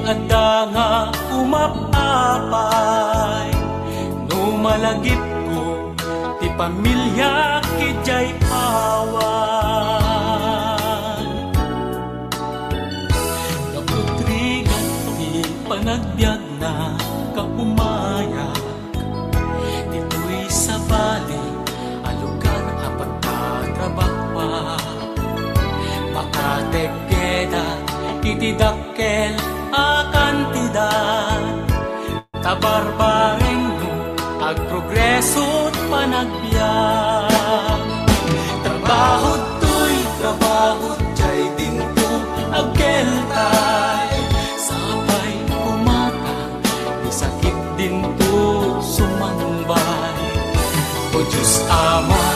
adda nga umapapay. Numalagip ko ti pamilya kijay awan. Kaputrigan ti panagbiag na kaumayak. Dito'y sa bali alugan apat katrabakwa. Makategeda itidakkel a kantidad. Tabarbareng no ag progreso't panagbiag. Trabahod to'y trabahod jay dinto agkeltay. Sabay pumatang di sakit dinto sumangbay. O Diyos Ama,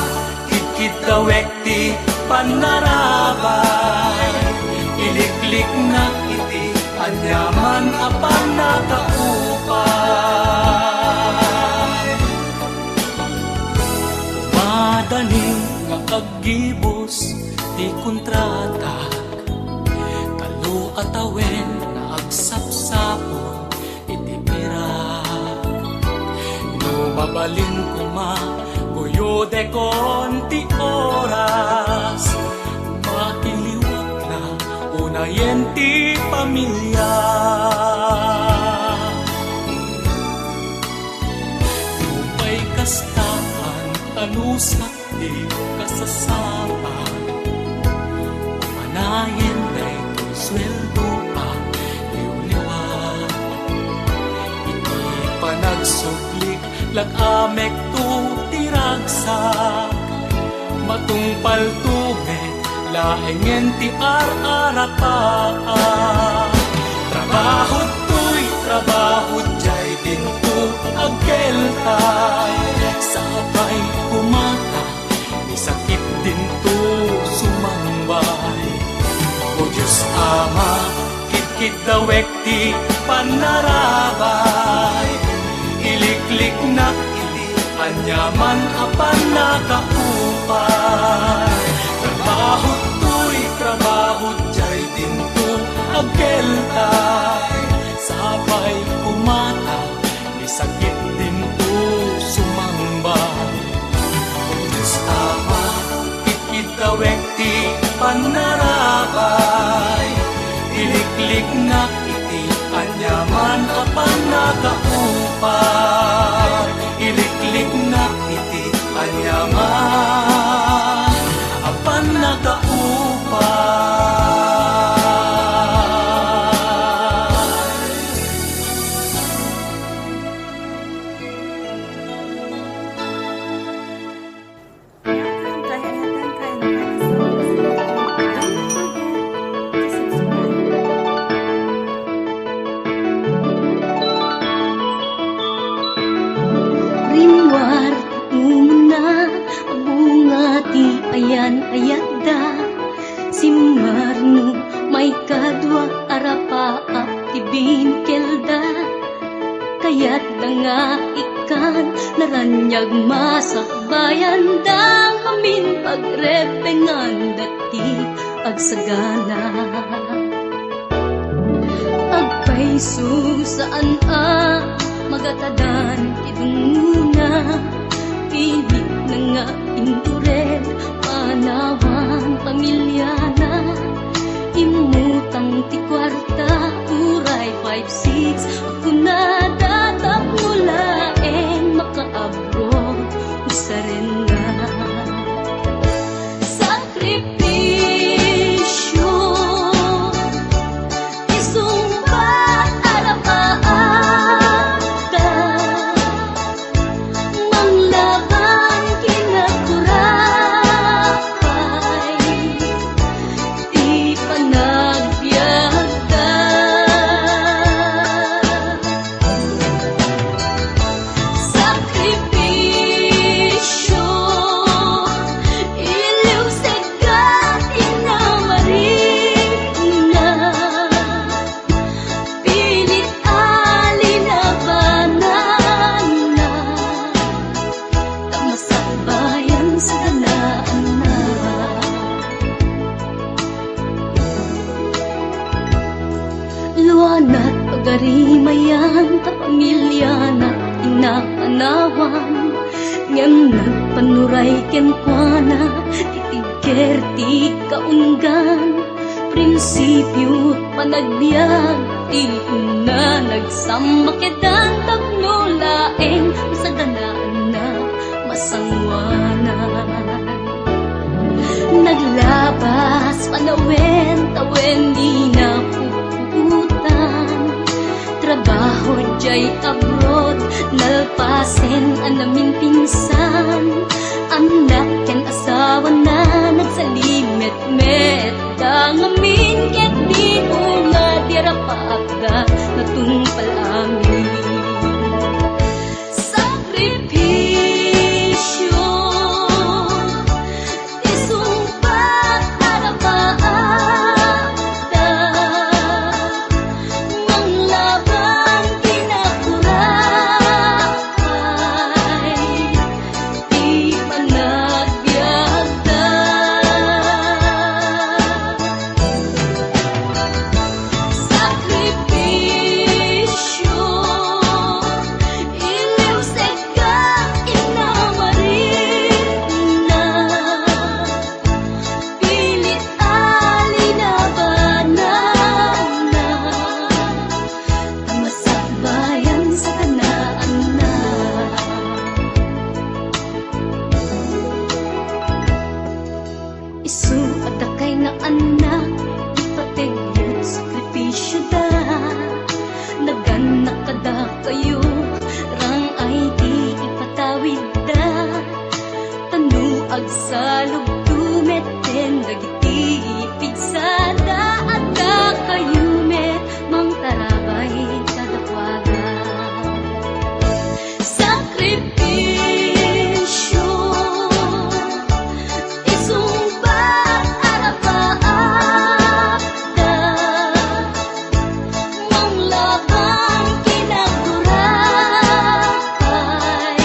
higit dawek ti panarabay. Iliklik na iti anyaman apan nakaupay. Madaling nga aggibos ti kontrata. Kalu atawen na agsapsapon iti pirak. No mabalin kuma kuyode konti oras. Makiliwag na unayen ti pamilya. Lupay kastakan tanusat di kasasapan. Umanayen day to'y sweldo pa liw-liwag. Iti panagsuglik lag-amek tu tiragsak. Matungpal tumet laengen ti ar-arapaan. Trabahod to'y trabahod jay dinto agkeltay. Sabay kumata ni sakit dinto sumangbay. O Diyos Ama, kitkit dawek ti panarabay. Iliklik na iti anyaman apan nakaupay. Trabahod to'y trabahod jay dinto agkeltay. Sabay kumata ni sakit dinto sumangbay. O Diyos Ama, kitkit dawek ti panarabay. Iliklik na iti anyaman apan nakaupay. Iliklik na iti anyaman apan nakaupay. Rinwar umuna bunga ti ayan-ayat da. Simmarno may kadwa arapaap ti binkelda. Kayat da nga ikan naranyag masakbayan da. Amin pagrepengan dati agsagana. Agpaiso saan magatadan idunguna. Pilit na nga indured panawan pamilyana. Imutang ti kwarta uray 5-6. Ako na datap mula makaabroad usaren na. Sakripisyo isumbat arapaata. Manglaban kinakurapay Pagarimayan ta pamilya na inapanawan, ngem nagpanuray ken kuana, titigker ti kaunggan. Prinsipyo panagbiag, ti una nagsamba kedan tapno laeng sa danaan na masangwanan. Naglabas panawen tawen di na puputan, trabaho jay abroad nalpasen anamin pinsan. Anak ken asawa na nagsalimet-met dangamin ket di una dirapagda natumpal amin. Sakripisyo isumpat arapaagda, manglaban kinakurakay, di panagbiagda. Sakripisyo iliw seka inamarin na, pilit alinabanan na, tamasakbayan sa kanaan na. Isu at kay nga anak, ipategyo sakripisyo da. Naganak kada kayo, rang ay di ipatawid da. Tanuag sa lugtumeten, dagiti pigsada at da kayo met, mang tarabay kadakwaga. Sakripisyo isumbat arapaagda, manglaban kinakurakay,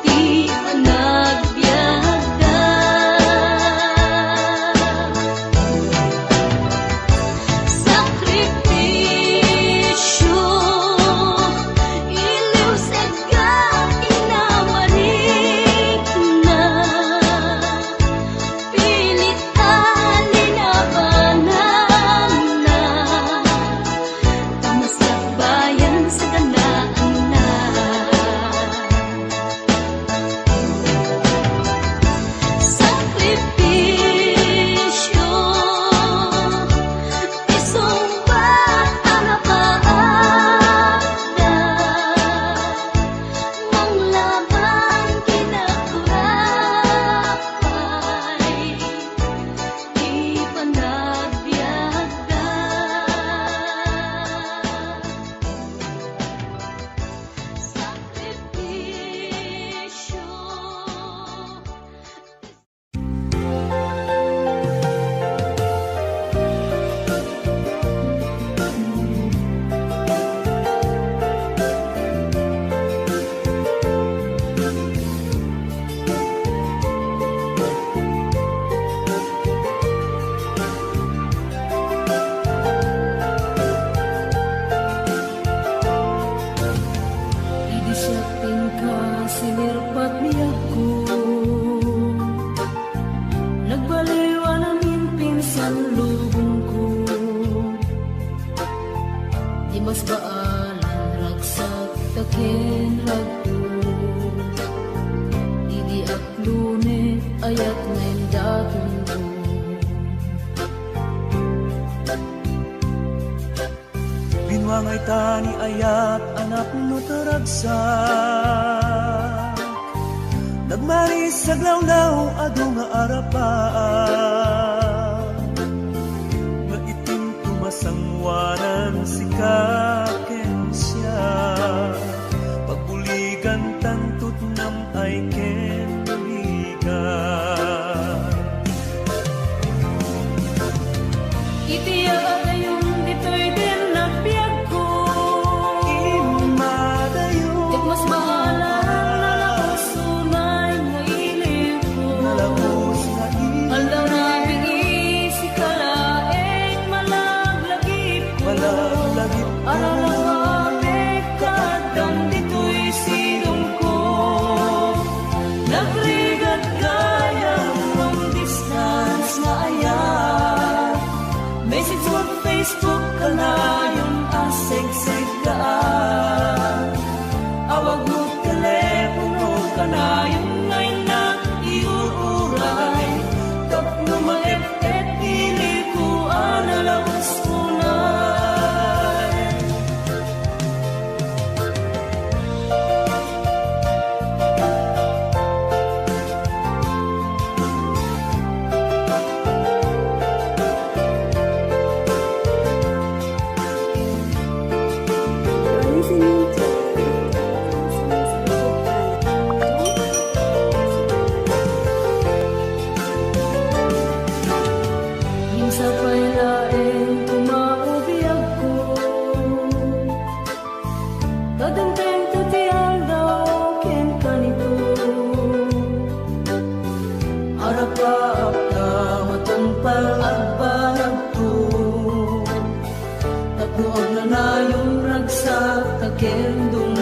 di panagbiagda. Sakripisyo iliw seka inamarin na, pilit alinabanan na, tamasakbayan sa ganaan na. Sakripisyo isumbat arapaagda, manglaban kinakurakay, di panagbiagda. Sakripisyo Idisapin ka sinirpat niya ko, nagbaliwa namin pinsan lubong ko. Di mas baalan ragsak takin ragko, di at lunet ayat ngayon datong ko. Binwangay tani ayat anak no taragsak, nagmaris sa glawlaw adu nga arapaan, nga itim tumasangwanan si kaken siya, pagbuligan tantut nam ay ken buligan. Itiya yung dito'y din nagbiag ko, Imadayo ket mas bahalan na nakasunay nga ilip ko. Nalabos na Aldaw na kanayon ngay na iuuray tapno maepet dili ko analawas unay. Listening to Minsa pa'y laeng tumaubiyag ko Dadanteng tutiyang daw ken kanito Arapaap na matampal at panagto tapno ang nanayong ragsak takendong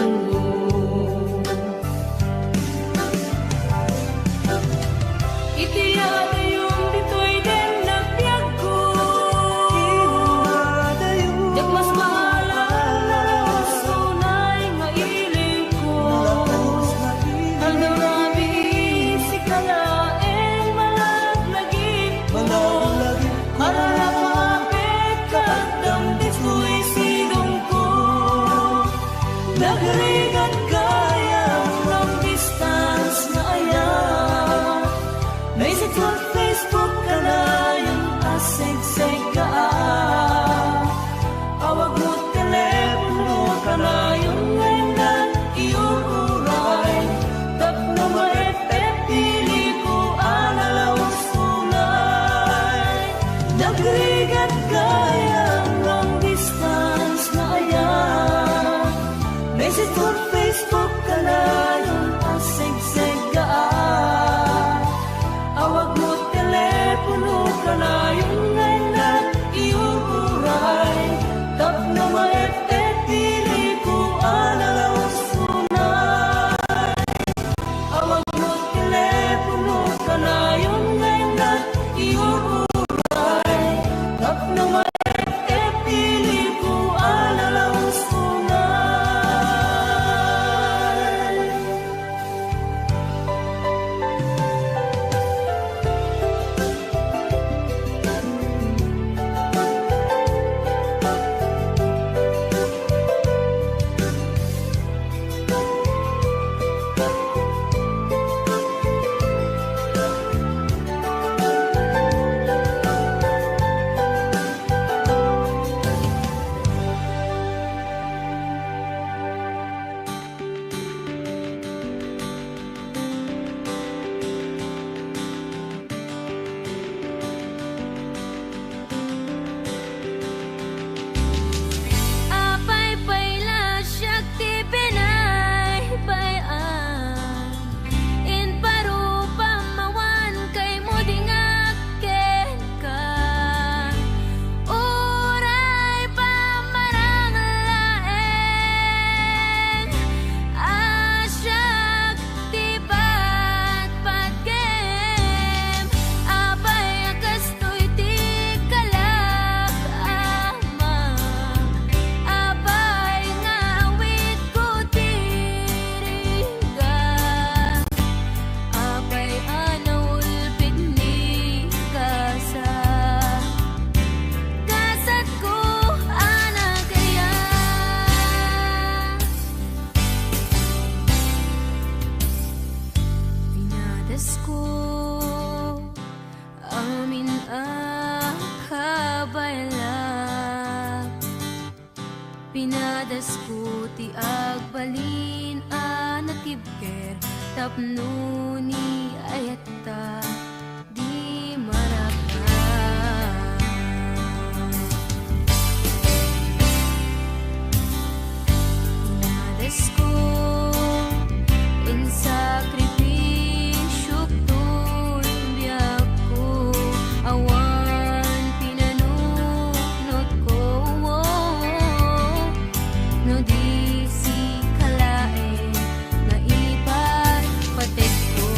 Itiyada yung dito'y den nagbiag ko Yak mas maalang nalawas unay nga iling ko Ang narabi si kalaeng malaglagit ko Para mapit katang dito'y sidong ko Nagrigat kaya long distance na ayan Basic on Facebook ka na yung asig-sig ka Awag mo telepono ka na yung ngayon na iuuray tapno maepet dili ko analawas unay Nagrigat kaya long distance na ayan Basic on Facebook ka na yung asig-sig ka Awag mo telepono ka na yung ngayon na iuuray tapno maepet dili ko analawas unay Awag mo telepono ka na yung ngayon na iuuray tapno maepet dili ko analawas unay Apay payla siyak ti benay bayan In parupa mawan kay mo dingak ken ka Uray pa marang laeng Asyak ti patpat kem Apay akas to'y ti kalak ama Abay nga awit ko tiriga Abay anaulpit ni kasa Kasat ko anak kaya Pinadas ko amin akabaylak Pinadas ko ti agbalin anatibker tapno ni ayata di maraka Pinadas ko in sakripisyok to'y biyak ko awan pinanunot ko no di si kalae na ilipat patek ko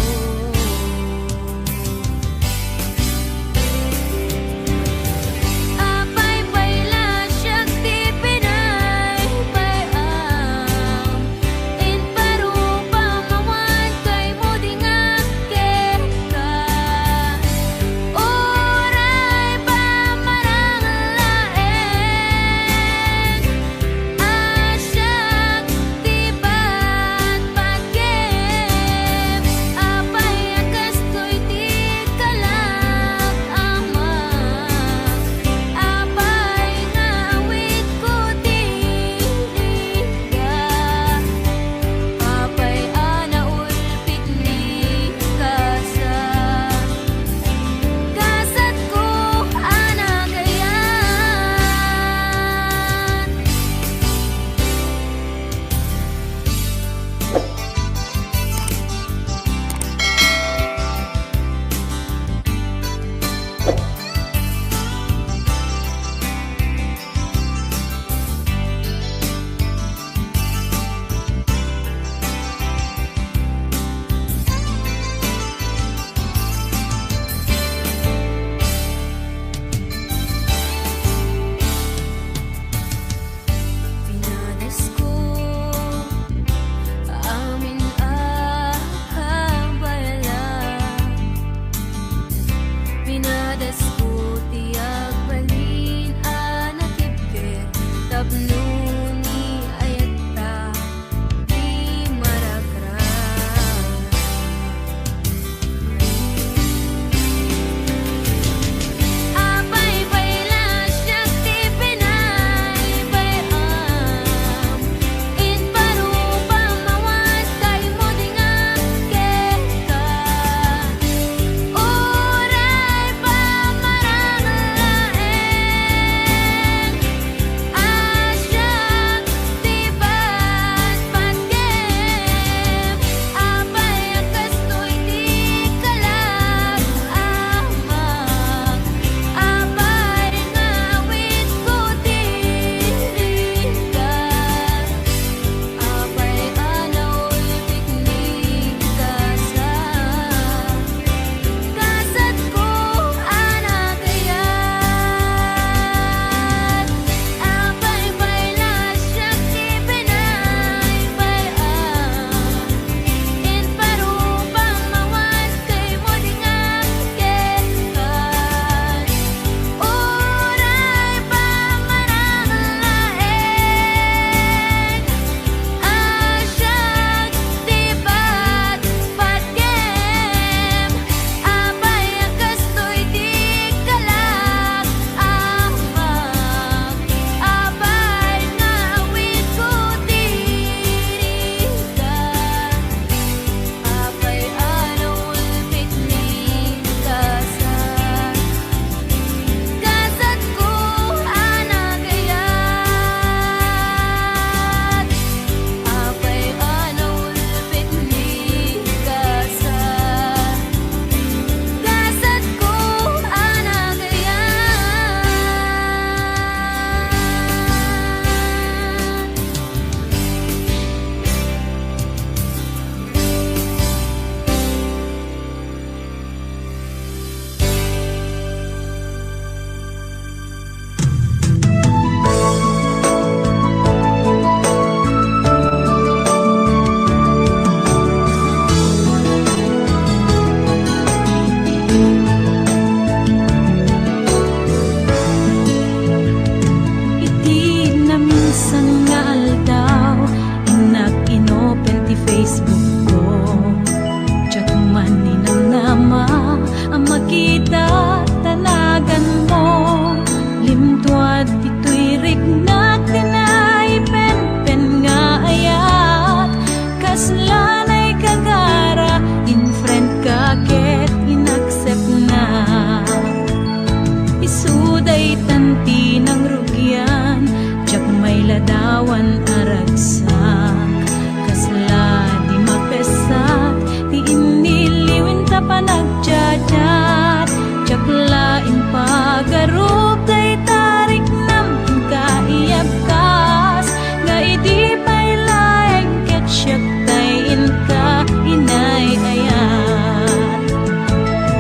tanti ng rugyan, tiyak may ladawan aragsak. Kasla di mapesat, di iniliwin ta pa nagchat-chat. Tiyak lain pagarup, day tarik naman kaiyabkas. Nga idi pa'y laing ketsyak tayin ka inay-ayat.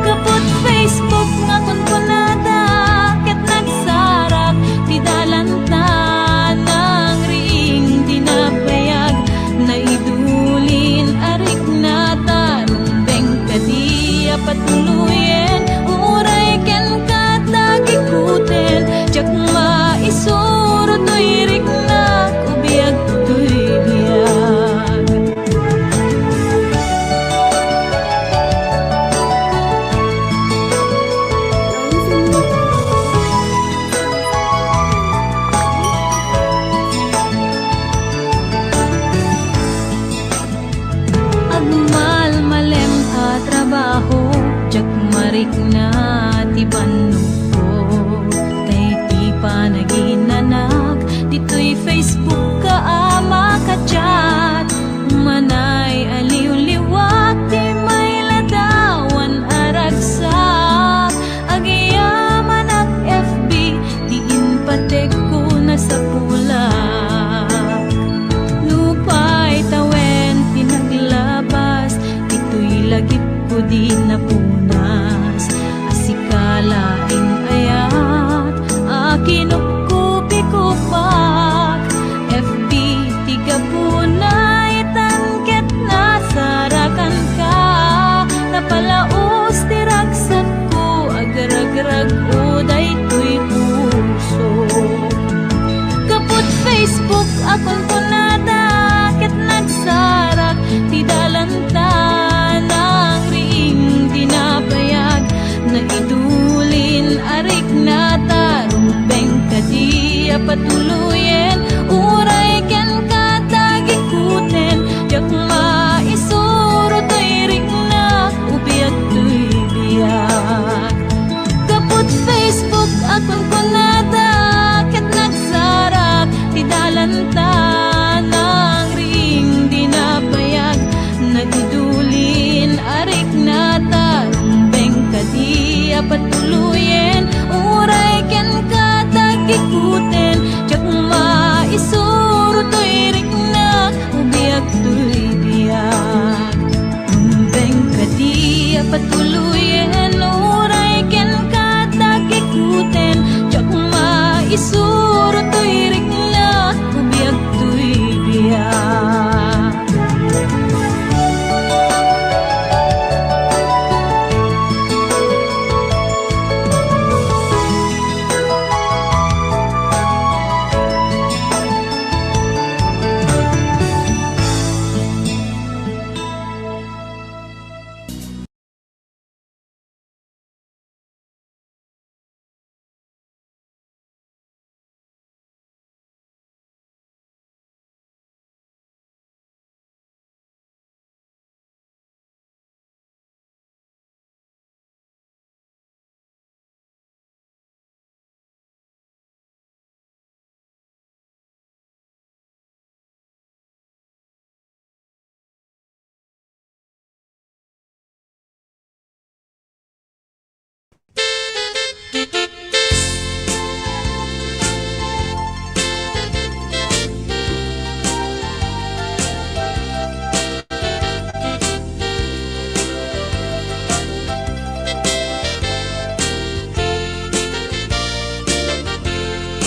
Kapot Facebook nga kunkunada, ket nagsarak ti dalanta ng ring dinabayag. Naidulin arik na tarumbeng kadiya patuluyen, uray ken katagikuten. Tiyak maisuro to'y riknak, ubiyag to'y biyag. Agmal malem a trabaho, tiyak marik na ti banong ko. Tay ti panaginanak, dito'y Facebook ka ama ka-chat. Manay aliw-liwat, ti may ladawan aragsak. Agiyaman ak FB, di inpatek ko na sa pulak. Lupay tawen pinaglabas, ito'y lagip ko di napunas. Asikalaing ayat, akinupkupi ko pak. FB tiga punay tanket na sarakan ka. Napalaos tiragsat ko, agarag-rag uday to'y puso. Kaput Facebook akong kunada, ket nagsarak ti dalanta ng ring dinapayag. Naidulin arik na tarumbeng kadiya patuluyen, uray ken katagikuten. Tiyak maisuro to'y riknak, ubiyag to'y biyag. Kaput Facebook akong kunada, ket nagsarak ti dalanta ng ring dinapayag. Nagidulin arik na tarumbeng kadiya patuluyen, uray ken katagikuten. Tiyak maisuro to'y riknak, ubiyag to'y biyag. Rumbeng kadiya patuluyen, uray ken katagikuten. Tiyak maisuro to'y riknak, ubiyag to'y biyag.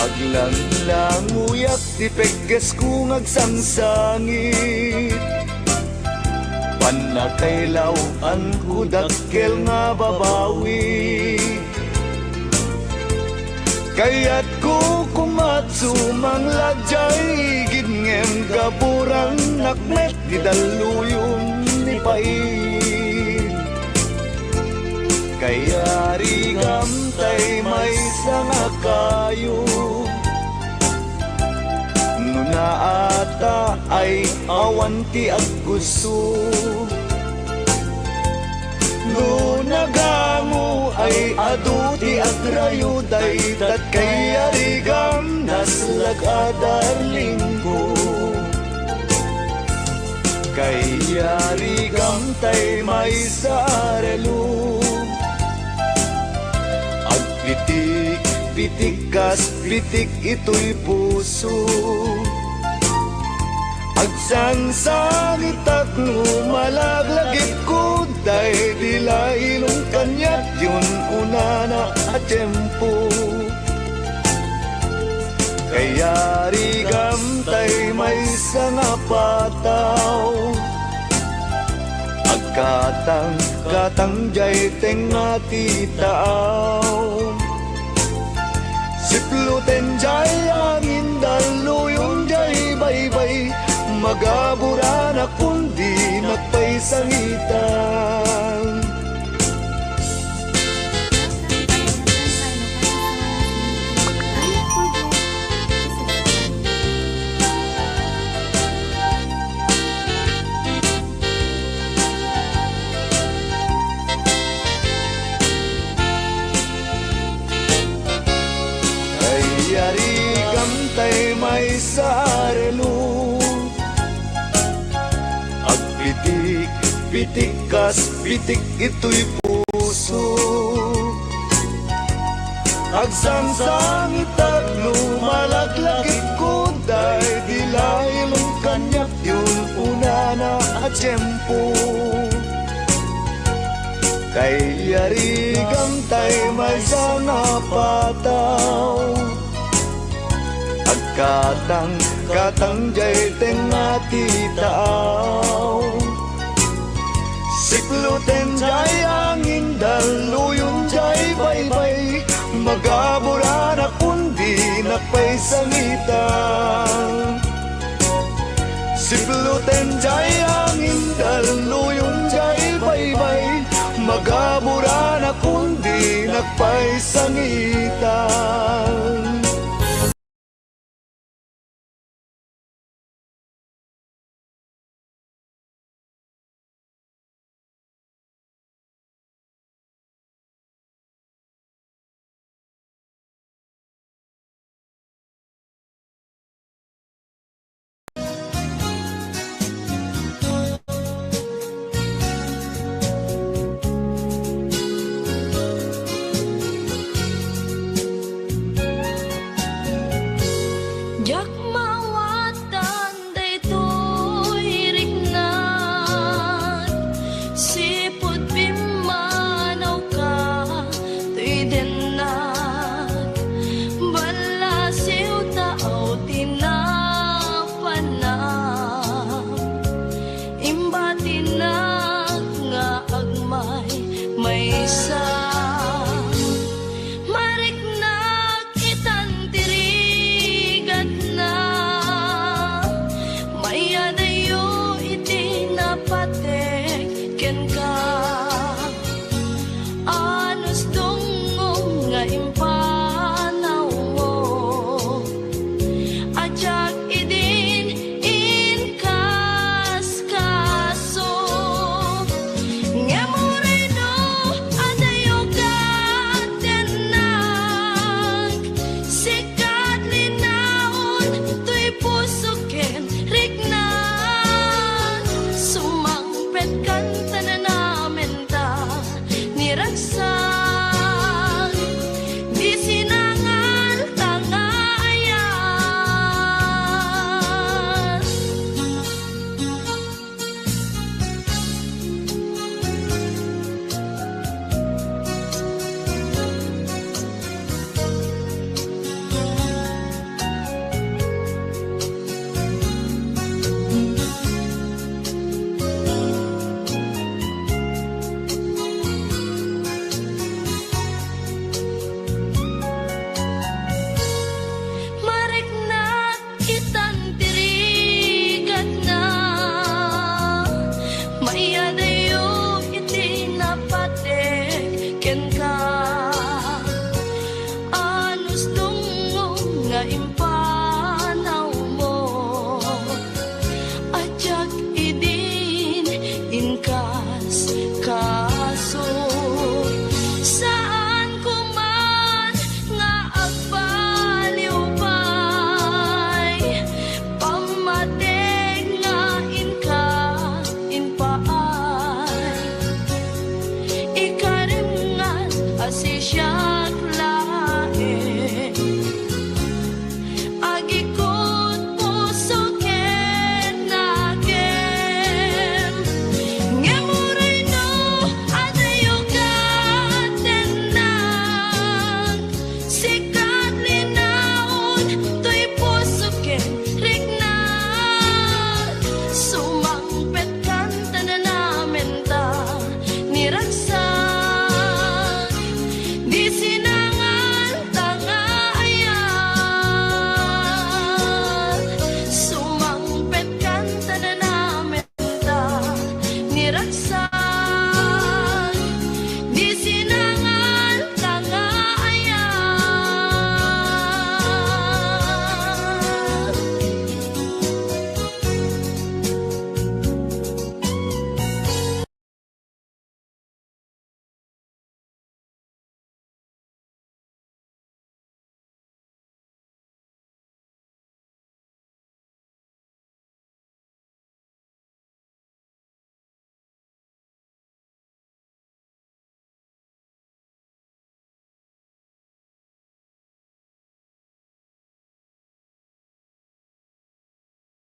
Aglang-lang uyak di pegges kung agsangsangit. Panakailaw ang kudakkel nga babawi. Kaya't ko kumatsumang ladyay, gidngem gaburang nakmet di daluyong ni pait. Kaya rigamtay may sanga kayo, nuna ata ay awanti ag gusto. No nagang mo ay adu ti agrayuday tat kay arigam naslag a darling ko. Kay arigam tay may sarelo ag pitik pitik kas pitik ito'y puso. Agsangsangit at lumalaglagit ko dahil dila ilong kanyat yun una na at tempo. Kaya rigam tay may sanga pataw agkatang katang jay tengati taaw. Sipluten jay angin daluyong jay baybay magabura na kundi nagpaisangitan. Ay arigam tay may sarelo pitik, pitik kas pitik ito'y puso. Agsangsangit at lumalaglagit ko dahil dilailong kanyak yun una na at tiyempo. Kay arigam tay may sanga pataw agkatang katang jay tengati taaw. Sikluten jay angin daluyong jay baybay magabura na kundi nagpaisangitan. Sikluten jay angin daluyong jay baybay magabura na kundi nagpaisangitan.